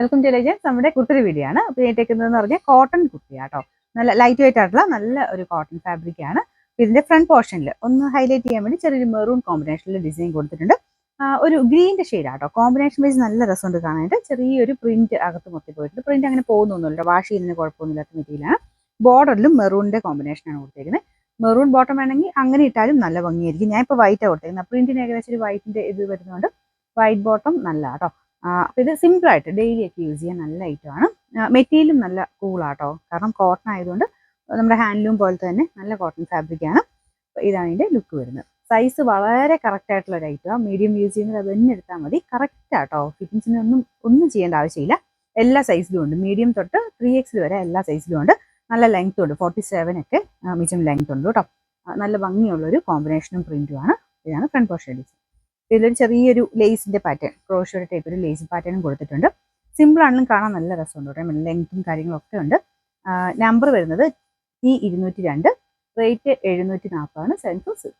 Welcome to legends. നമ്മുടെ kurti video ആണ്. അപ്പോൾ ഇട്ടേക്കുന്നതെന്ന് പറഞ്ഞാൽ കോട്ടൺ കുർത്തിയാട്ടോ. നല്ല ലൈറ്റ് വെയിറ്റ് ആയിട്ടുള്ള നല്ല ഒരു കോട്ടൺ ഫാബ്രിക് ആണ്. ഇതിന്റെ ഫ്രണ്ട് പോർഷനിൽ ഒന്ന് ഹൈലൈറ്റ് ചെയ്യാൻ വേണ്ടി ചെറിയൊരു മെറൂൺ കോമ്പിനേഷനിൽ ഡിസൈൻ കൊടുത്തിട്ടുണ്ട്. ഒരു ഗ്രീൻ്റെ ഷെയ്ഡാട്ടോ. കോമ്പിനേഷൻ വൈസ് നല്ല രസമുണ്ട് കാണാനായിട്ട്. ചെറിയൊരു പ്രിന്റ് അകത്ത് മൊത്തം പോയിട്ടുണ്ട്. പ്രിന്റ് അങ്ങനെ പോകുന്നൊന്നുമില്ല, വാഷ് ചെയ്യുന്നതിന് കുഴപ്പമൊന്നുമില്ലാത്ത മെറ്റീരിയലാണ്. ബോർഡറിലും മെറൂണിന്റെ കോമ്പിനേഷനാണ് കൊടുത്തേക്കുന്നത്. മെറൂൺ ബോട്ടം വേണമെങ്കിൽ അങ്ങനെ ഇട്ടാലും നല്ല ഭംഗിയായിരിക്കും. ഞാൻ ഇപ്പോൾ വൈറ്റാണ് കൊടുത്തേക്കുന്നത്. പ്രിന്റിന് ഏകദേശം ഒരു വൈറ്റിന്റെ ഇത് വരുന്നതുകൊണ്ട് വൈറ്റ് ബോട്ടം നല്ല കേട്ടോ. അപ്പോൾ ഇത് സിമ്പിളായിട്ട് ഡെയിലി ഒക്കെ യൂസ് ചെയ്യാൻ നല്ല ഐറ്റമാണ്. മെറ്റീരിയലും നല്ല കൂളാട്ടോ, കാരണം കോട്ടൺ ആയതുകൊണ്ട് നമ്മുടെ ഹാൻഡ്ലൂം പോലത്തെ തന്നെ നല്ല കോട്ടൺ ഫാബ്രിക്കാണ്. അപ്പോൾ ഇതാണ് ഇതിൻ്റെ ലുക്ക് വരുന്നത്. സൈസ് വളരെ കറക്റ്റ് ആയിട്ടുള്ള ഒരു ഐറ്റമാണ്. മീഡിയം യൂസ് ചെയ്യുന്നത് അത് തന്നെ എടുത്താൽ മതി. കറക്റ്റ് ആട്ടോ, ഫിറ്റിങ്സിന് ഒന്നും ചെയ്യേണ്ട ആവശ്യമില്ല. എല്ലാ സൈസിലും ഉണ്ട്, മീഡിയം തൊട്ട് 3X വരെ എല്ലാ സൈസിലും ഉണ്ട്. നല്ല ലെങ്ത്തും ഉണ്ട്, 47 ഒക്കെ മിച്ചം ലെങ്ത് ഉണ്ട് കേട്ടോ. നല്ല ഭംഗിയുള്ളൊരു കോമ്പിനേഷനും പ്രിന്റുമാണ്. ഇതാണ് ഫ്രണ്ട് പോർഷൻ ഡിസൈൻ. ഇതിലൊരു ചെറിയൊരു ലേസിന്റെ പാറ്റേൺ, ക്രോഷയുടെ ടൈപ്പ് ഒരു ലേസ് പാറ്റേണും കൊടുത്തിട്ടുണ്ട്. സിമ്പിൾ ആണെങ്കിലും കാണാൻ നല്ല രസമുണ്ട് കേട്ടോ. ലെങ്ത്തും കാര്യങ്ങളൊക്കെ ഉണ്ട്. നമ്പർ വരുന്നത് T202, റേറ്റ് 740 ആണ്. 746.